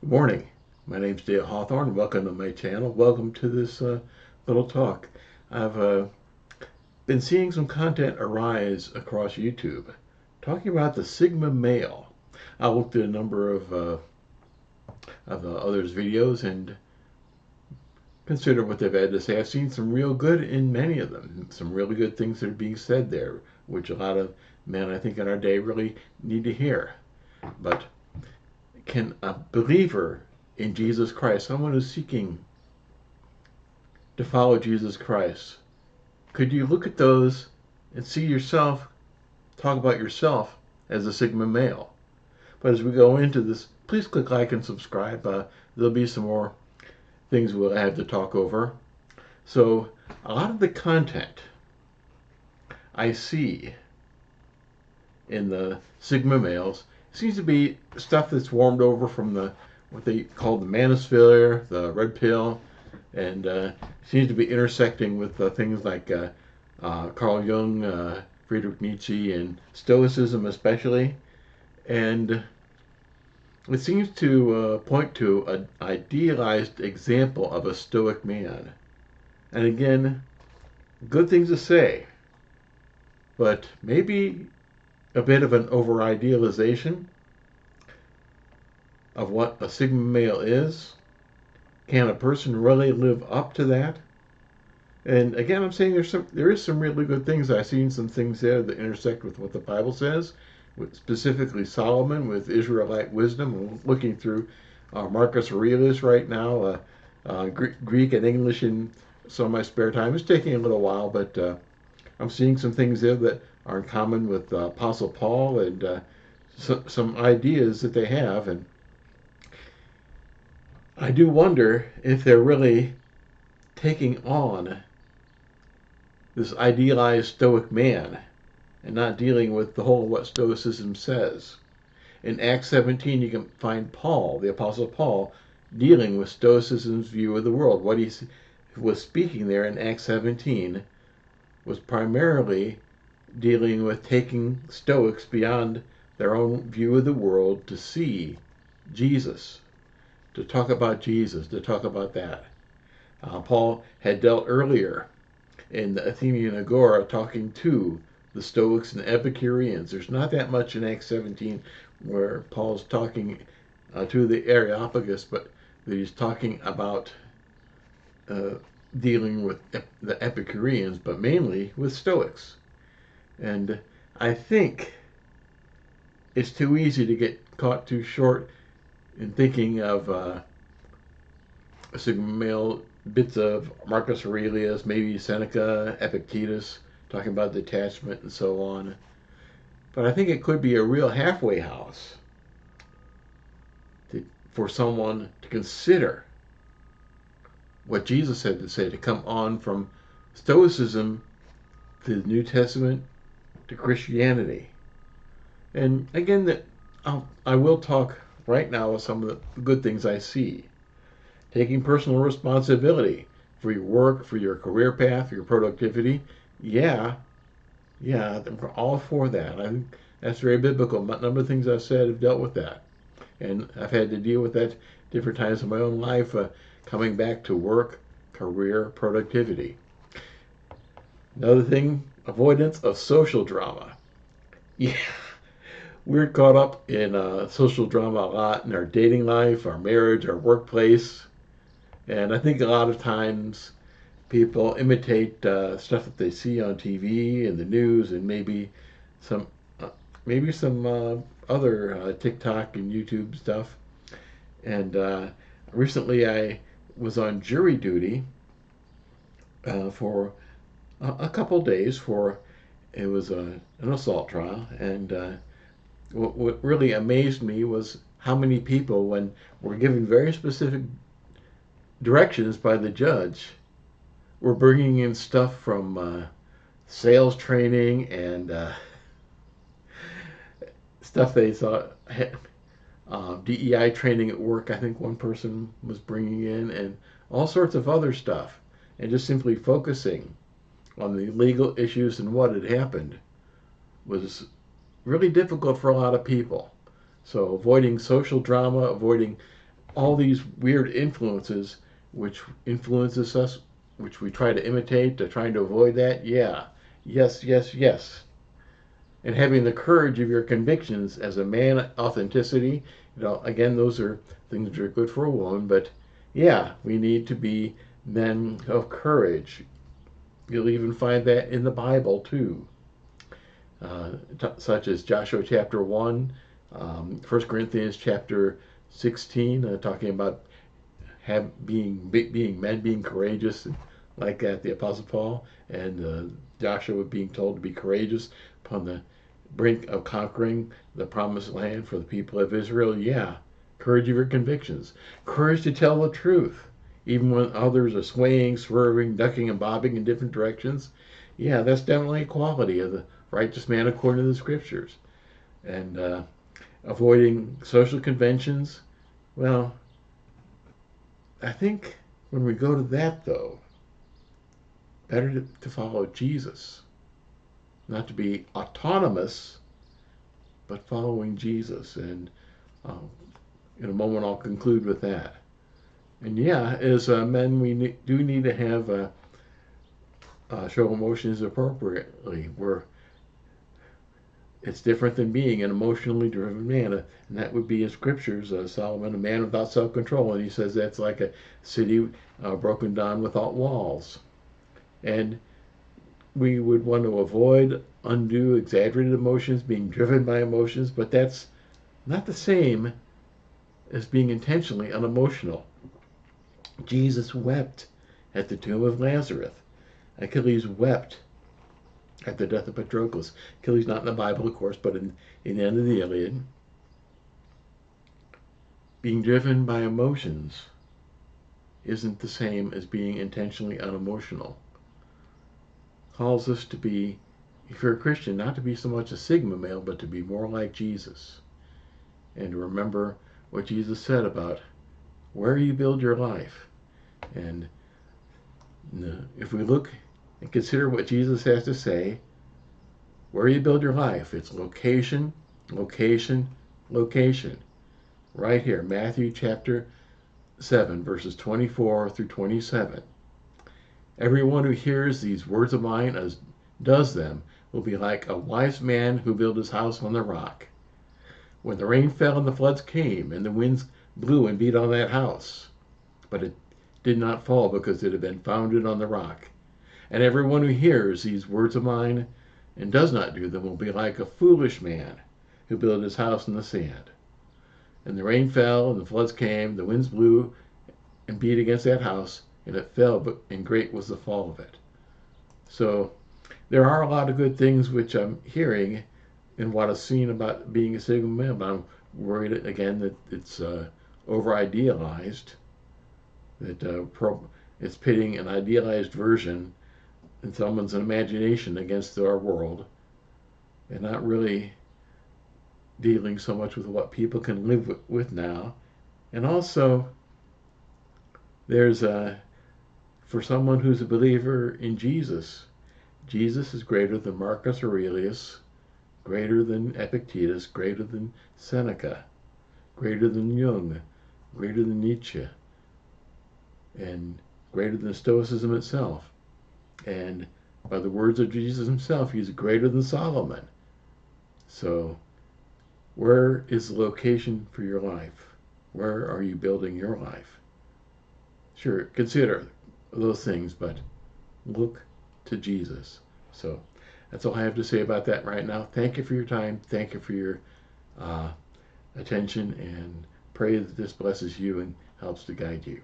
Good morning. My name's Dale Hawthorne. Welcome to my channel. Welcome to this little talk. I've been seeing some content arise across YouTube talking about the Sigma male. I looked at a number of others' videos and considered what they've had to say. I've seen some real good in many of them. Some really good things that are being said there, which a lot of men, I think, in our day really need to hear. But can a believer in Jesus Christ, someone who's seeking to follow Jesus Christ, could you look at those and see yourself, talk about yourself as a Sigma male? But as we go into this, please click like and subscribe. There'll be some more things we'll have to talk over. So a lot of the content I see in the Sigma males seems to be stuff that's warmed over from what they call the manosphere, the red pill, and seems to be intersecting with things like Carl Jung, Friedrich Nietzsche, and Stoicism especially. And it seems to point to an idealized example of a Stoic man. And again, good things to say, but maybe a bit of an over-idealization of what a Sigma male is. Can a person really live up to that? And again, I'm saying there is some really good things. I've seen some things there that intersect with what the Bible says, with specifically Solomon with Israelite wisdom. I'm looking through Marcus Aurelius right now, Greek and English in some of my spare time. It's taking a little while, but I'm seeing some things there that are in common with Apostle Paul and some ideas that they have. And I do wonder if they're really taking on this idealized Stoic man and not dealing with the whole of what Stoicism says. In Acts 17, you can find Paul, the Apostle Paul, dealing with Stoicism's view of the world. What he was speaking there in Acts 17 was primarily dealing with taking Stoics beyond their own view of the world to see Jesus, to talk about Jesus, to talk about that. Paul had dealt earlier in the Athenian Agora talking to the Stoics and Epicureans. There's not that much in Acts 17 where Paul's talking to the Areopagus, but he's talking about dealing with the Epicureans, but mainly with Stoics. And I think it's too easy to get caught too short in thinking of Sigma male bits of Marcus Aurelius, maybe Seneca, Epictetus, talking about detachment and so on. But I think it could be a real halfway house for someone to consider what Jesus had to say, to come on from Stoicism to the New Testament to Christianity. And again, I will talk right now with some of the good things I see. Taking personal responsibility for your work, for your career path, for your productivity. Yeah, I'm all for that. I think that's very biblical. A number of things I've said have dealt with that. And I've had to deal with that different times in my own life, coming back to work, career, productivity. Another thing, avoidance of social drama. Yeah, we're caught up in social drama a lot in our dating life, our marriage, our workplace. And I think a lot of times people imitate stuff that they see on TV and the news, and some other TikTok and YouTube stuff. And recently, I was on jury duty for a couple days. It was an assault trial, and what really amazed me was how many people, when were given very specific directions by the judge, were bringing in stuff from sales training and stuff they thought DEI training at work. I think one person was bringing in, and all sorts of other stuff, and just simply focusing on the legal issues and what had happened was really difficult for a lot of people. So avoiding social drama, avoiding all these weird influences which influences us, which we try to imitate, to trying to avoid that. Yeah, yes, yes, yes. And having the courage of your convictions as a man, authenticity, again, those are things that are good for a woman, but yeah, we need to be men of courage. You'll even find that in the Bible too, such as Joshua chapter 1, 1 Corinthians chapter 16, talking about being men, being courageous, like that, the Apostle Paul, and Joshua being told to be courageous upon the brink of conquering the promised land for the people of Israel. Yeah, courage of your convictions, courage to tell the truth, even when others are swaying, swerving, ducking, and bobbing in different directions. Yeah, that's definitely a quality of the righteous man according to the scriptures. And avoiding social conventions. Well, I think when we go to that, though, better to follow Jesus, not to be autonomous, but following Jesus. And um, in a moment, I'll conclude with that. And yeah, as men, we do need to have show emotions appropriately. It's different than being an emotionally driven man, and that would be in scriptures. Solomon, a man without self-control, and he says that's like a city broken down without walls. And we would want to avoid undue, exaggerated emotions, being driven by emotions, but that's not the same as being intentionally unemotional. Jesus wept at the tomb of Lazarus. Achilles wept at the death of Patroclus. Achilles not in the Bible, of course, but in the end of the Iliad. Being driven by emotions isn't the same as being intentionally unemotional. Calls us to be, if you're a Christian, not to be so much a Sigma male, but to be more like Jesus. And to remember what Jesus said about where you build your life. And if we look and consider what Jesus has to say, where you build your life, it's location, location, location. Right here, Matthew chapter 7, verses 24 through 27. Everyone who hears these words of mine as does them will be like a wise man who built his house on the rock. When the rain fell and the floods came, and the winds blew and beat on that house, but it did not fall because it had been founded on the rock. And everyone who hears these words of mine and does not do them will be like a foolish man who built his house in the sand. And the rain fell, and the floods came, the winds blew and beat against that house, and it fell, and great was the fall of it. So there are a lot of good things which I'm hearing in what I've seen about being a Sigma male, but I'm worried again that it's over-idealized, that it's pitting an idealized version in someone's imagination against our world, and not really dealing so much with what people can live with now. And also, there's for someone who's a believer in Jesus, Jesus is greater than Marcus Aurelius, greater than Epictetus, greater than Seneca, greater than Jung, greater than Nietzsche, and greater than Stoicism itself. And by the words of Jesus himself, he's greater than Solomon. So where is the location for your life? Where are you building your life? Sure, consider those things, but look to Jesus. So that's all I have to say about that right now. Thank you for your time. Thank you for your attention, and pray that this blesses you and helps to guide you.